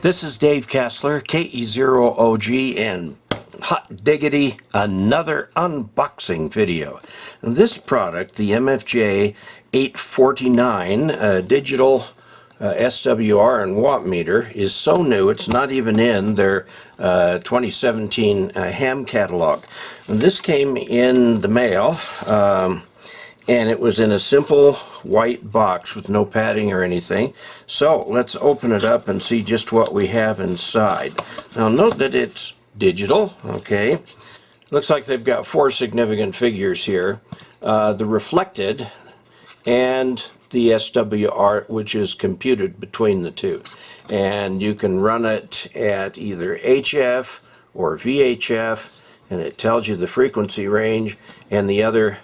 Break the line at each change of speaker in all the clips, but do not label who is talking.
This is Dave Kassler, K0OG, and hot diggity, another unboxing video. And this product, the MFJ-849 digital SWR and watt meter, is so new it's not even in their 2017 ham catalog. And this came in the mail, and it was in a simple white box with no padding or anything. So let's open it up and see just what we have inside. Now note that it's digital, okay? Looks like they've got four significant figures here. The reflected and the SWR, which is computed between the two. And you can run it at either HF or VHF, and it tells you the frequency range, and the other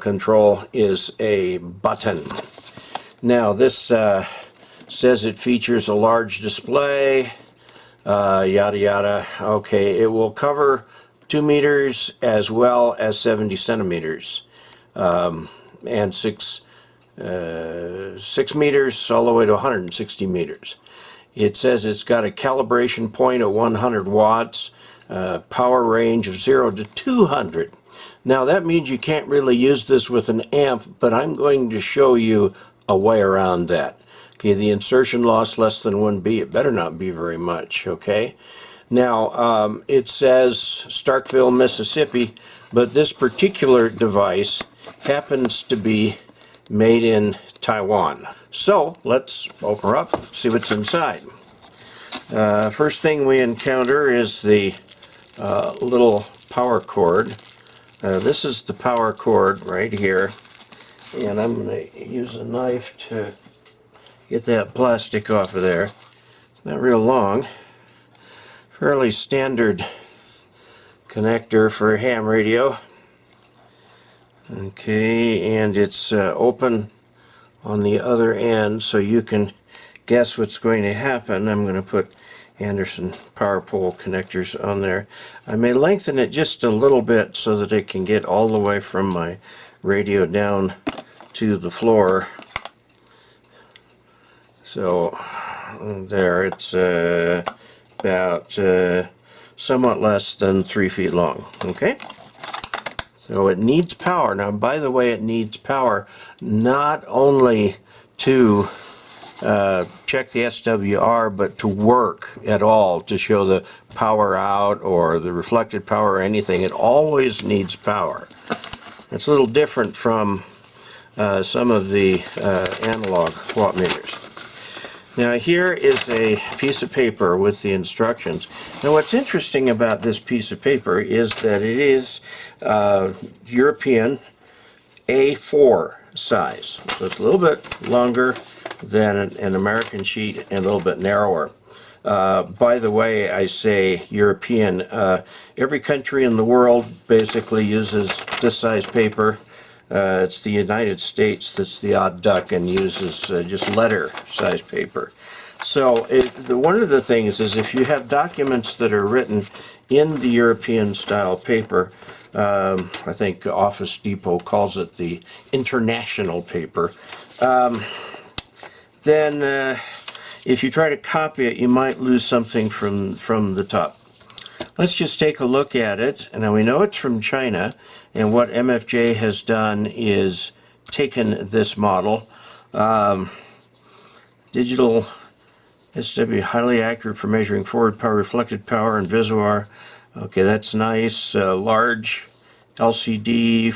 control is a button. Now this says it features a large display, yada yada. Okay, it will cover 2 meters as well as 70 centimeters, and 6 meters all the way to 160 meters. It says it's got a calibration point at 100 watts, power range of 0 to 200. Now that means you can't really use this with an amp, but I'm going to show you a way around that. Okay, the insertion loss less than 1B, it better not be very much, okay? Now, it says Starkville, Mississippi, but this particular device happens to be made in Taiwan. So, let's open her up, see what's inside. First thing we encounter is the little power cord. This is the power cord right here, and I'm going to use a knife to get that plastic off of there. Not real long. Fairly standard connector for a ham radio. Okay, and it's open on the other end, so you can guess what's going to happen. I'm going to put Anderson power pole connectors on there. I may lengthen it just a little bit so that it can get all the way from my radio down to the floor. So there, it's about somewhat less than 3 feet long. Okay, so it needs power. Now, by the way, it needs power not only to check the SWR, but to work at all, to show the power out or the reflected power or anything. It always needs power. It's a little different from some of the analog watt meters. Now here is a piece of paper with the instructions. Now what's interesting about this piece of paper is that it is European A4 size. So it's a little bit longer than an American sheet and a little bit narrower. By the way, I say European. Every country in the world basically uses this size paper. It's the United States that's the odd duck and uses just letter size paper. So one of the things is, if you have documents that are written in the European style paper, I think Office Depot calls it the international paper, then if you try to copy it, you might lose something from the top. Let's just take a look at it. And now we know it's from China, and what MFJ has done is taken this model. Digital SW, highly accurate for measuring forward power, reflected power, and SWR. Okay, that's nice. Large LCD,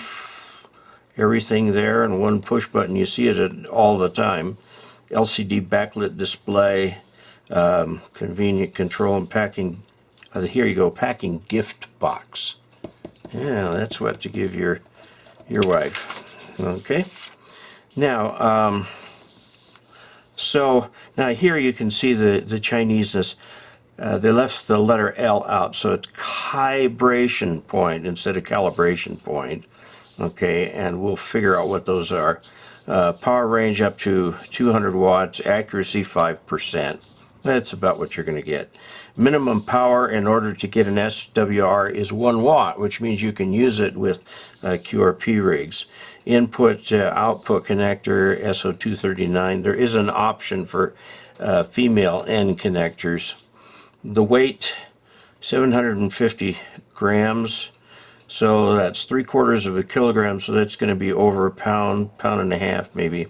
everything there, and one push button. You see it all the time. LCD backlit display, convenient control and packing. Here you go, packing gift box. Yeah, that's what to give your wife. Okay. Now, so now here you can see the Chineseness. They left the letter L out, so it's calibration point instead of calibration point. Okay, and we'll figure out what those are. Power range up to 200 watts, accuracy 5%. That's about what you're going to get. Minimum power in order to get an SWR is 1 watt, which means you can use it with QRP rigs. Input output connector SO239. There is an option for female end connectors. The weight 750 grams, so that's 3/4 of a kilogram, so that's going to be over a pound, pound and a half maybe.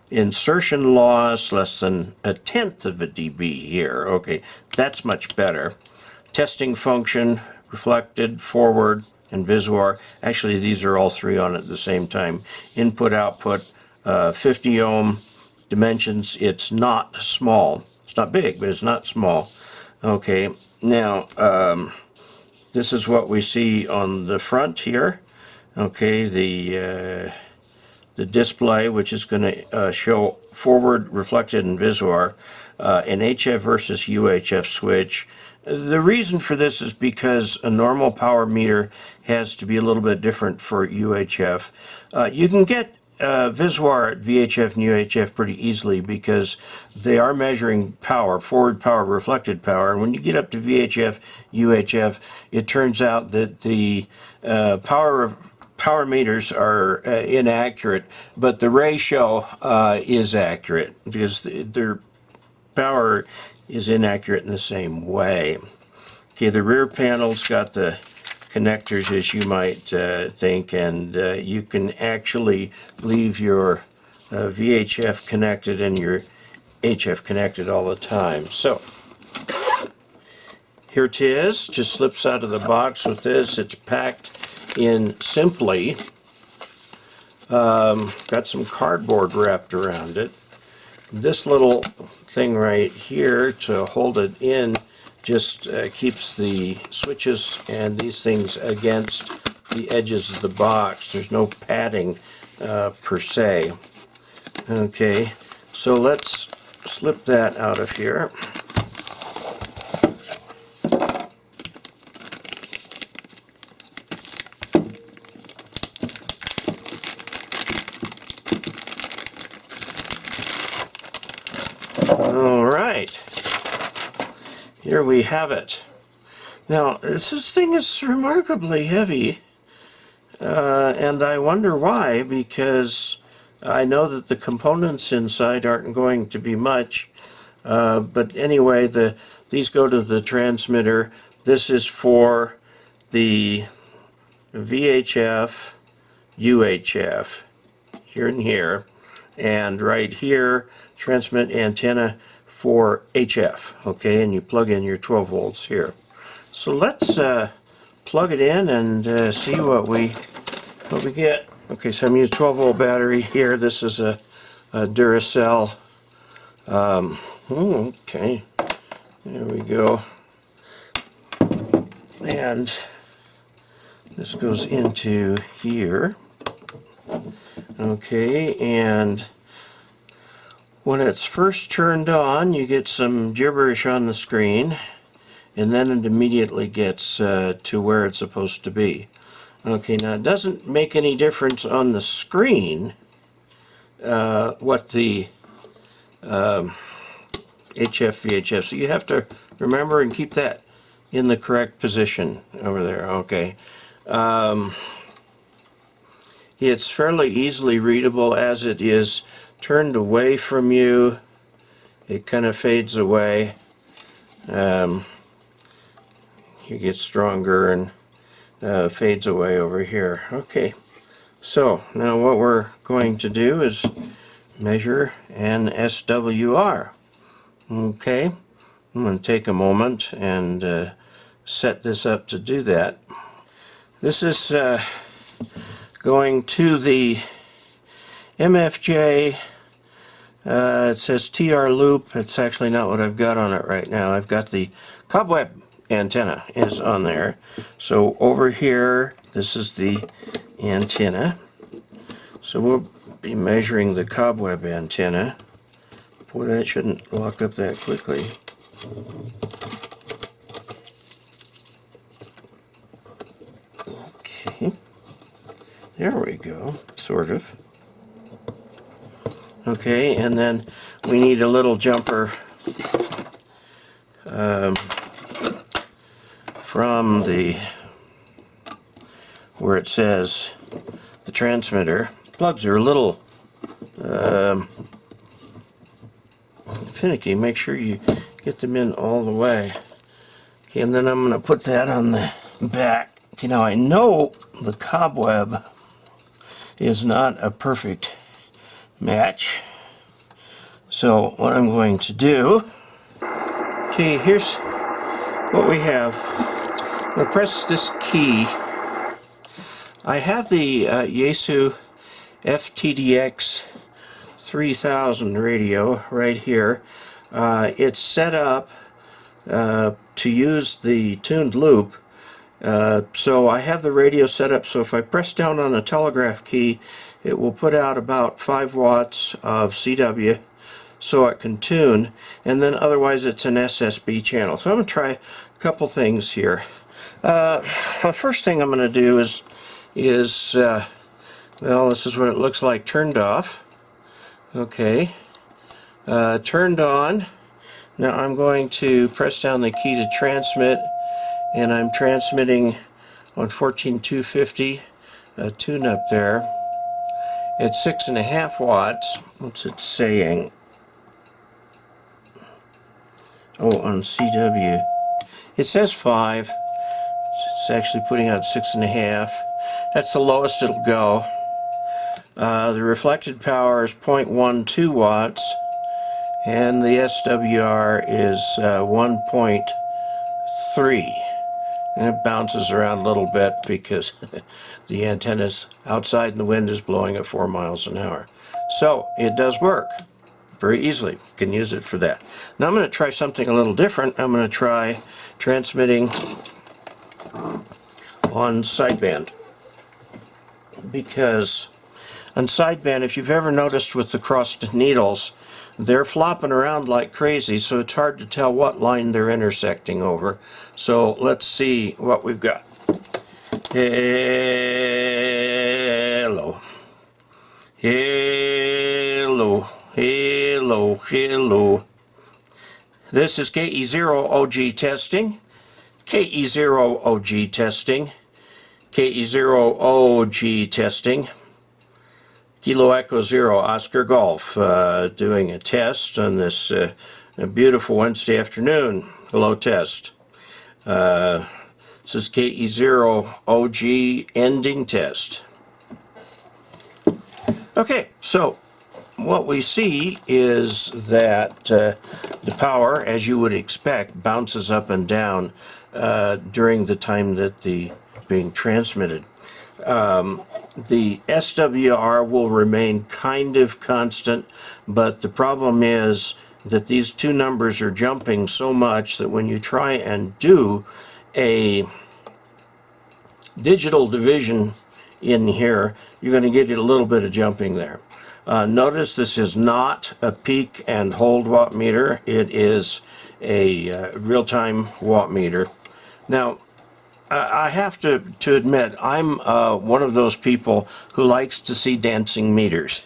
Insertion loss less than 1/10 of a dB here. Okay, that's much better. Testing function, reflected, forward, and SWR. Actually, these are all three on at the same time. Input, output, 50 ohm. Dimensions, it's not small. It's not big, but it's not small. Okay, now this is what we see on the front here. Okay, the display, which is going to show forward, reflected, and SWR, an HF versus UHF switch. The reason for this is because a normal power meter has to be a little bit different for UHF. You can get SWR at VHF and UHF pretty easily because they are measuring power, forward power, reflected power. And when you get up to VHF, UHF, it turns out that the power meters are inaccurate, but the ratio is accurate because their power is inaccurate in the same way. Okay, the rear panel's got the connectors as you might think, and you can actually leave your VHF connected and your HF connected all the time. So here it is, just slips out of the box with this. It's packed in simply. Got some cardboard wrapped around it. This little thing right here to hold it in just keeps the switches and these things against the edges of the box. There's no padding per se. Okay, so let's slip that out of here. All right, here we have it. Now, this thing is remarkably heavy, and I wonder why, because I know that the components inside aren't going to be much, but anyway, these go to the transmitter. This is for the VHF, UHF, here and here, and right here, transmit antenna for HF, okay, and you plug in your 12 volts here. So let's plug it in and see what we get. Okay, so I'm using a 12 volt battery here. This is a Duracell. Okay, there we go. And this goes into here. Okay, and when it's first turned on, you get some gibberish on the screen, and then it immediately gets to where it's supposed to be. Okay, now it doesn't make any difference on the screen what the HF, VHF, so you have to remember and keep that in the correct position over there. Okay. It's fairly easily readable as it is turned away from you. It kind of fades away. You get stronger and fades away over here. Okay, so now what we're going to do is measure an SWR. Okay, I'm going to take a moment and set this up to do that. This is going to the MFJ. It says TR loop. It's actually not what I've got on it right now. I've got the cobweb antenna is on there. So over here, this is the antenna. So we'll be measuring the cobweb antenna. Boy, that shouldn't lock up that quickly. Okay. There we go, sort of. Okay, and then we need a little jumper from the where it says the transmitter. Plugs are a little finicky. Make sure you get them in all the way. Okay, and then I'm going to put that on the back. Okay, now I know the cobweb is not a perfect match. So what I'm going to do, okay, here's what we have. I'm going to press this key. I have the Yaesu FTDX 3000 radio right here. It's set up to use the tuned loop. So I have the radio set up so if I press down on the telegraph key, it will put out about 5 watts of CW so it can tune, and then otherwise it's an SSB channel. So I'm going to try a couple things here. The first thing I'm going to do is well, this is what it looks like turned off. Okay, turned on. Now I'm going to press down the key to transmit, and I'm transmitting on 14250, a tune up there. It's 6.5 watts. What's it saying? Oh, on CW. It says 5. It's actually putting out 6.5. That's the lowest it'll go. The reflected power is 0.12 watts, and the SWR is 1.3. And it bounces around a little bit because the antenna's outside and the wind is blowing at 4 miles an hour. So it does work very easily. You can use it for that. Now I'm going to try something a little different. I'm going to try transmitting on sideband, because on sideband, if you've ever noticed with the crossed needles, they're flopping around like crazy, so it's hard to tell what line they're intersecting over. So let's see what we've got. Hello. Hello. Hello. Hello. This is K0OG testing. K0OG testing. K0OG testing. Kilo Echo Zero Oscar Golf, doing a test on this a beautiful Wednesday afternoon. Hello test. This is K0OG ending test. Okay, so what we see is that the power, as you would expect, bounces up and down during the time that the being transmitted. The SWR will remain kind of constant, but the problem is that these two numbers are jumping so much that when you try and do a digital division in here, you're going to get a little bit of jumping there. Notice this is not a peak and hold watt meter. It is a real-time watt meter. Now, I have to admit, I'm one of those people who likes to see dancing meters.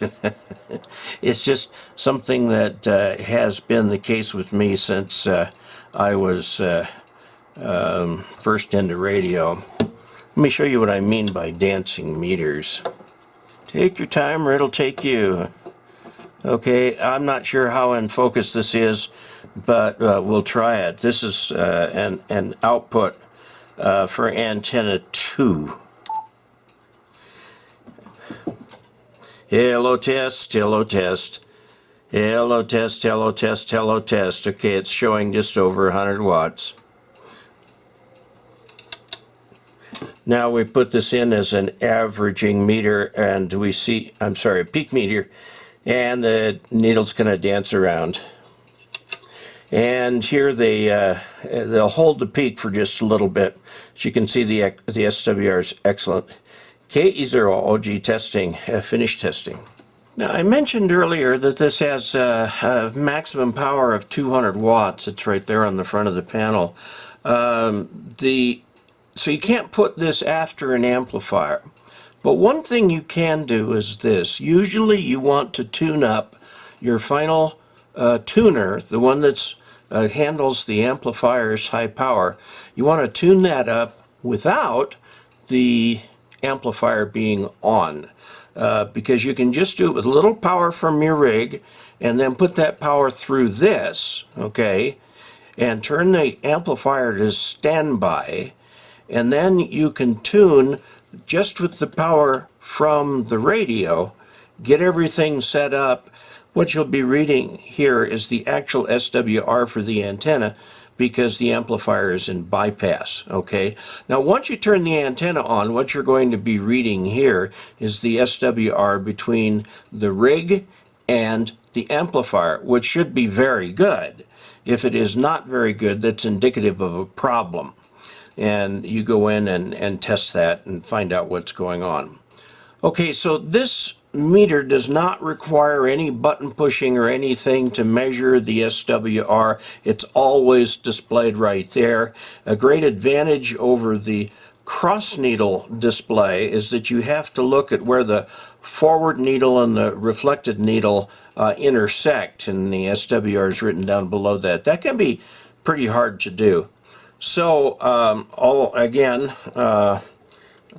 It's just something that has been the case with me since I was first into radio. Let me show you what I mean by dancing meters. Take your time or it'll take you. Okay, I'm not sure how in focus this is, but we'll try it. This is an output for antenna 2. Hello test, hello test. Hello test, hello test, hello test. Okay, it's showing just over 100 watts. Now we put this in as an averaging meter, and we see, I'm sorry, a peak meter, and the needle's going to dance around. And here they'll hold the peak for just a little bit. As you can see, the SWR is excellent. K0OG testing, finished testing. Now I mentioned earlier that this has a maximum power of 200 watts. It's right there on the front of the panel. So you can't put this after an amplifier. But one thing you can do is this. Usually you want to tune up your final tuner, the one that's handles the amplifier's high power. You want to tune that up without the amplifier being on, because you can just do it with a little power from your rig and then put that power through this, okay, and turn the amplifier to standby, and then you can tune just with the power from the radio, get everything set up. What you'll be reading here is the actual SWR for the antenna, because the amplifier is in bypass, okay? Now once you turn the antenna on, what you're going to be reading here is the SWR between the rig and the amplifier, which should be very good. If it is not very good, that's indicative of a problem. And you go in and test that and find out what's going on. Okay, so this meter does not require any button pushing or anything to measure the SWR. It's always displayed right there. A great advantage over the cross needle display is that you have to look at where the forward needle and the reflected needle intersect, and the SWR is written down below that. That can be pretty hard to do. So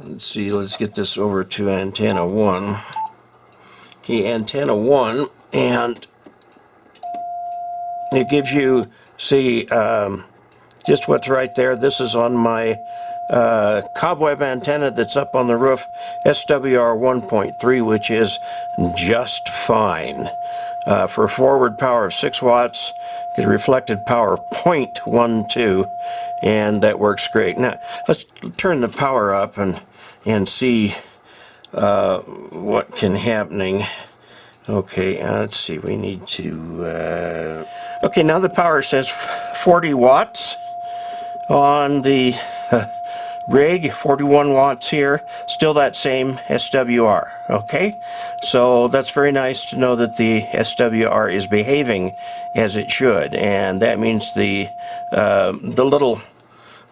let's see, let's get this over to antenna 1. Okay, antenna 1, and it gives you, see, just what's right there. This is on my cobweb antenna that's up on the roof, SWR 1.3, which is just fine. For a forward power of 6 watts, get a reflected power of 0.12, and that works great. Now, let's turn the power up and see what can happening. Okay, let's see, we need to, okay, now the power says 40 watts on the rig, 41 watts here, still that same SWR, okay? So that's very nice to know that the SWR is behaving as it should, and that means the little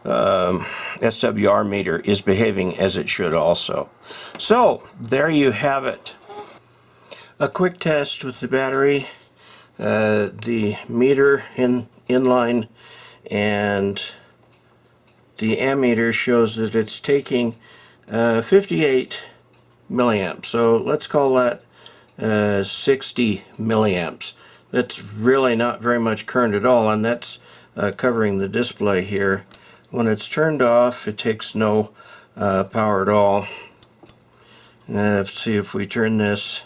SWR meter is behaving as it should also. So there you have it. A quick test with the battery, the meter inline, and the ammeter shows that it's taking 58 milliamps. So let's call that 60 milliamps. That's really not very much current at all, and that's covering the display here. When it's turned off, it takes no power at all. Let's see if we turn this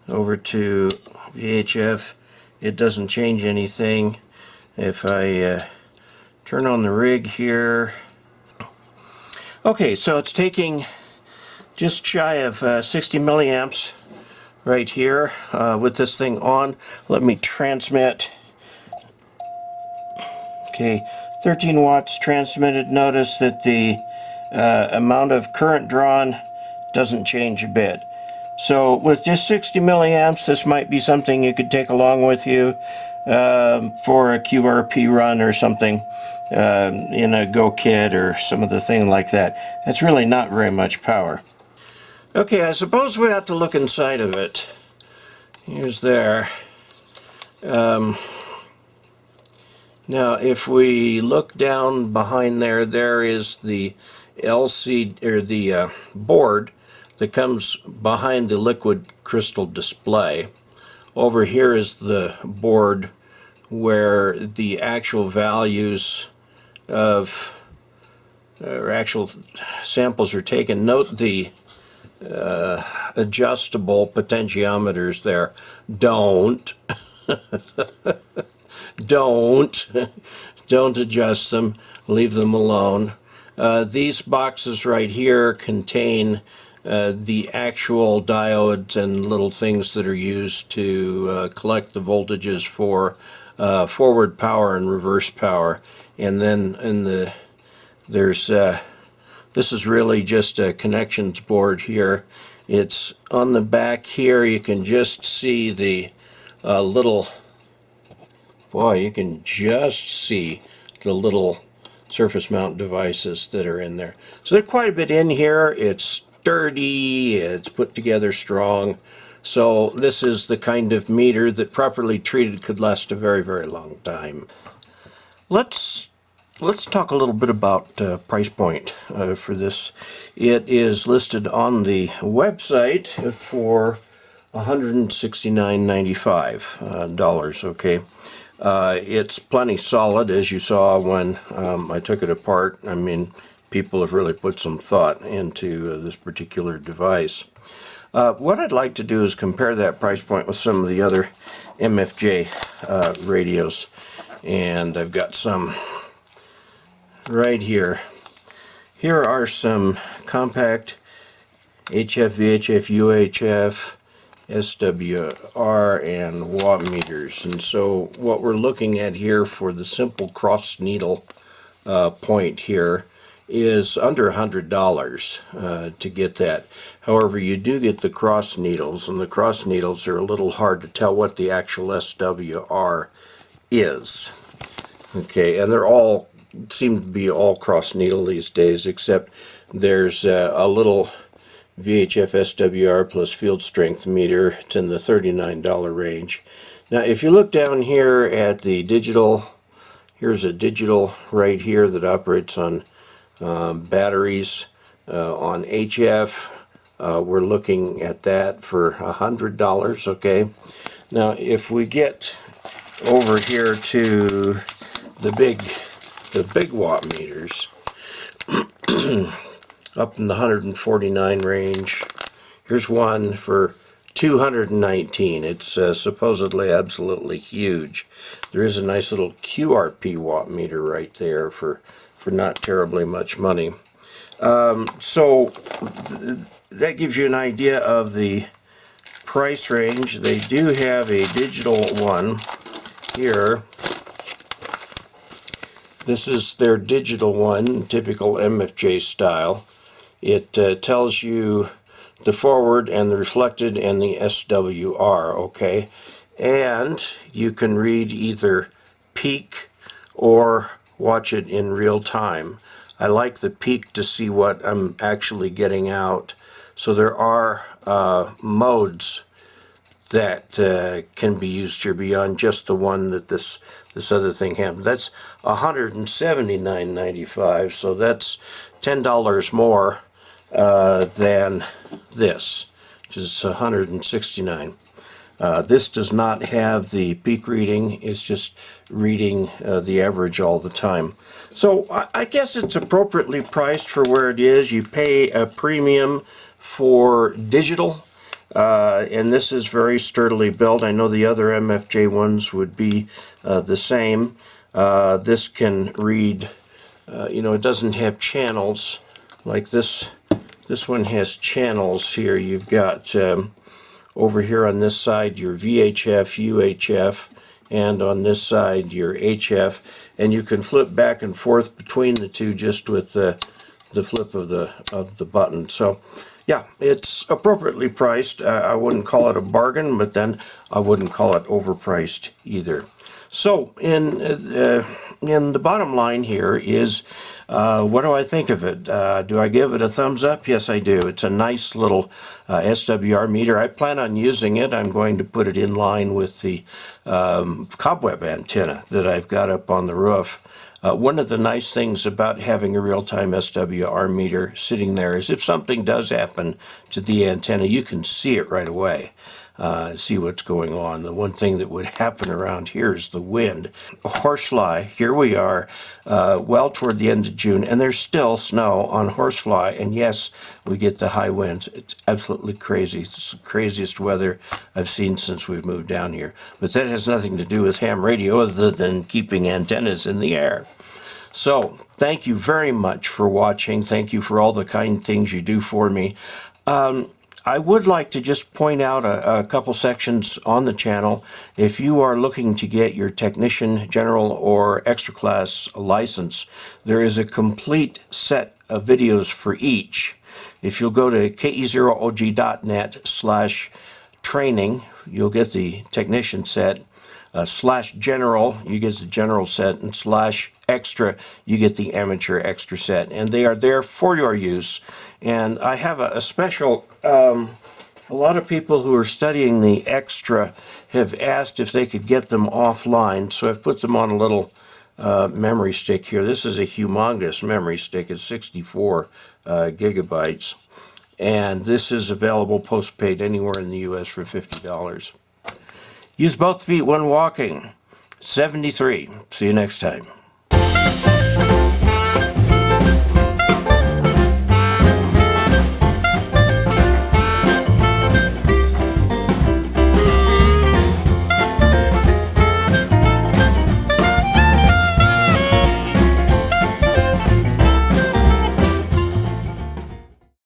over to VHF, it doesn't change anything. If I turn on the rig here, okay, so it's taking just shy of 60 milliamps right here with this thing on. Let me transmit. Okay, 13 watts transmitted. Notice that the amount of current drawn doesn't change a bit. So with just 60 milliamps, this might be something you could take along with you for a QRP run or something in a Go kit or some other thing like that. It's really not very much power. Okay, I suppose we have to look inside of it. Here's there. Now if we look down behind there, there is the LCD, or the board that comes behind the liquid crystal display. Over here is the board where the actual values of, or actual samples are taken. Note the adjustable potentiometers there. Don't adjust them, leave them alone. These boxes right here contain the actual diodes and little things that are used to collect the voltages for forward power and reverse power. And then there's this is really just a connections board here. It's on the back here. You can just see the little, boy, you can just see the little surface mount devices that are in there. So there's quite a bit in here. It's sturdy, it's put together strong. So this is the kind of meter that properly treated could last a very, very long time. Let's talk a little bit about price point for this. It is listed on the website for $169.95. Okay, it's plenty solid, as you saw when I took it apart. I mean, people have really put some thought into this particular device. What I'd like to do is compare that price point with some of the other MFJ radios, and I've got some right here. Here are some compact HF, VHF, UHF, SWR, and watt meters. And so what we're looking at here for the simple cross needle point here is under $100 to get that. However, you do get the cross needles, and the cross needles are a little hard to tell what the actual SWR is. Okay, and they're all seem to be all cross needle these days, except there's a little VHF SWR plus field strength meter. It's in the $39 range. Now, if you look down here at the digital, here's a digital right here that operates on batteries. On HF, we're looking at that for $100. Okay. Now, if we get over here to the big watt meters, up in the 149 range. Here's one for 219. It's supposedly absolutely huge. There is a nice little QRP watt meter right there for not terribly much money. So that gives you an idea of the price range. They do have a digital one here. This is their digital one, typical MFJ style. It tells you the forward and the reflected and the SWR, okay? And you can read either peak or watch it in real time. I like the peak to see what I'm actually getting out. So there are modes that can be used here beyond just the one that this other thing had. That's $179.95, so that's $10 more than this, which is $169. This does not have the peak reading. It's just reading the average all the time. So I guess it's appropriately priced for where it is. You pay a premium for digital. And this is very sturdily built. I know the other MFJ ones would be the same. This can read, it doesn't have channels like this. This one has channels here. You've got over here on this side your VHF, UHF, and on this side your HF. And you can flip back and forth between the two just with the flip of the button. So yeah, it's appropriately priced. I wouldn't call it a bargain, but then I wouldn't call it overpriced either. So in the bottom line here is, what do I think of it? Do I give it a thumbs up? Yes, I do. It's a nice little SWR meter. I plan on using it. I'm going to put it in line with the cobweb antenna that I've got up on the roof. One of the nice things about having a real-time SWR meter sitting there is if something does happen to the antenna, you can see it right away, see what's going on. The one thing that would happen around here is the wind. Horsefly, here we are, well toward the end of June, and there's still snow on Horsefly, and yes, we get the high winds. It's absolutely crazy. It's the craziest weather I've seen since we've moved down here. But that has nothing to do with ham radio other than keeping antennas in the air. So, thank you very much for watching. Thank you for all the kind things you do for me. I would like to just point out a couple sections on the channel. If you are looking to get your technician, general, or extra class license, there is a complete set of videos for each. If you'll go to K0OG.net/training, you'll get the technician set. /general, you get the general set, and /extra, you get the amateur extra set. And they are there for your use. And I have a special, A lot of people who are studying the extra have asked if they could get them offline, so I've put them on a little memory stick here. This is a humongous memory stick. It's 64 gigabytes. And this is available postpaid anywhere in the U.S. for $50. Use both feet when walking. 73. See you next time.